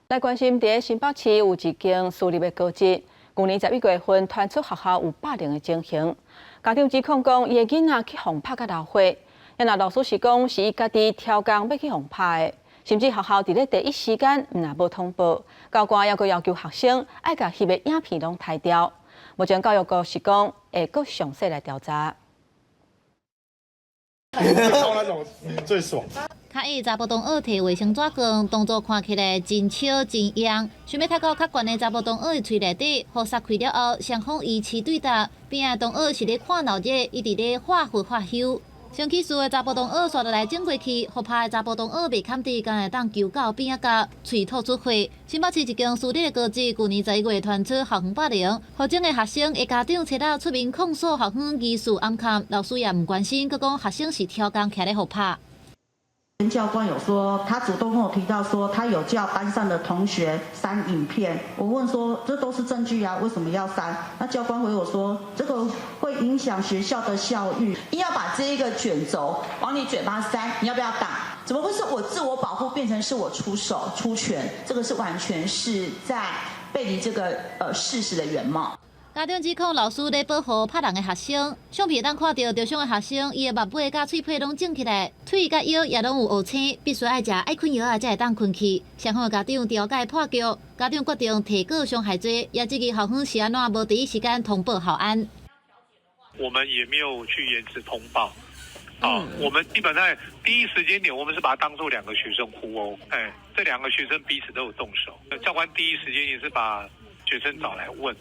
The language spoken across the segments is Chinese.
来关心，在新北市有一间私立的高职，去年11月份传出学校有霸凌的情形，家长指控讲，伊的囡仔去互拍甲闹火，也若老师是讲是伊家己挑工要去互拍的，甚至学校伫咧第一时间若无通报，教官还阁要求学生爱甲翕的影片拢删掉。目前教育局是讲会阁详细来调查。抄那种最爽。较矮查甫同学摕卫生纸卷，动作看起来真笑真样。想要踢到较悬的查甫同学的喙内底，互撒开了后，双方以持对答。边仔同学是咧看闹热，伊伫咧发火发休。生气事的查甫同学刷落来整过去，互拍的查甫同学袂堪伫，敢会当求到边仔甲喙吐出火。新北市一间私立的高职，去年11月传出校园霸凌，获证的学生的家长找到出面控诉校方疑似暗砍，老师也唔关心，佮讲学生是挑工徛咧互拍。教官有说，他主动跟我提到说，他有叫班上的同学删影片。我问说，这都是证据啊，为什么要删？那教官回我说，这个会影响学校的校誉。硬要把这一个卷轴往你嘴巴塞，你要不要打？怎么会是我自我保护变成是我出手出拳？这个是完全是在背离这个事实的原貌。家长指控老师咧保护拍人的学生，相片当看到受伤的学生，伊的目尾甲喙皮拢肿起来，腿甲腰也拢有乌青，必须爱食爱困药才会当困去。双方家长调解破局，家长决定提告伤害罪，也质疑校方是安怎无第一时间通报校安。我们也没有去延迟通报，我们基本上第一时间点，我们是把它当作2个学生互殴，这2个学生彼此都有动手，教官第一时间也是把学生找来问。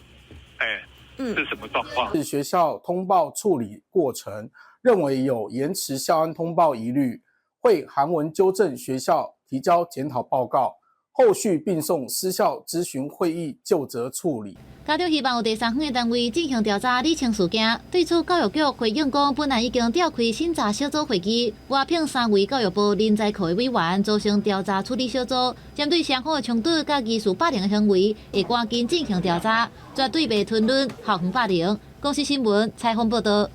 是什么状况？是学校通报处理过程认为有延迟校安通报疑虑，会函文纠正学校，提交检讨报告，后续并送私校咨询会议就责处理。家长希望有第三方的单位进行调查理清事件。对此，教育局回应讲，本来已经召开审查小组会议，外聘3位教育部人才库的委员组成调查处理小组，针对双方的冲突甲疑似霸凌的行为，会赶紧进行调查，绝对袂吞论校园霸凌。公司新闻采访报道。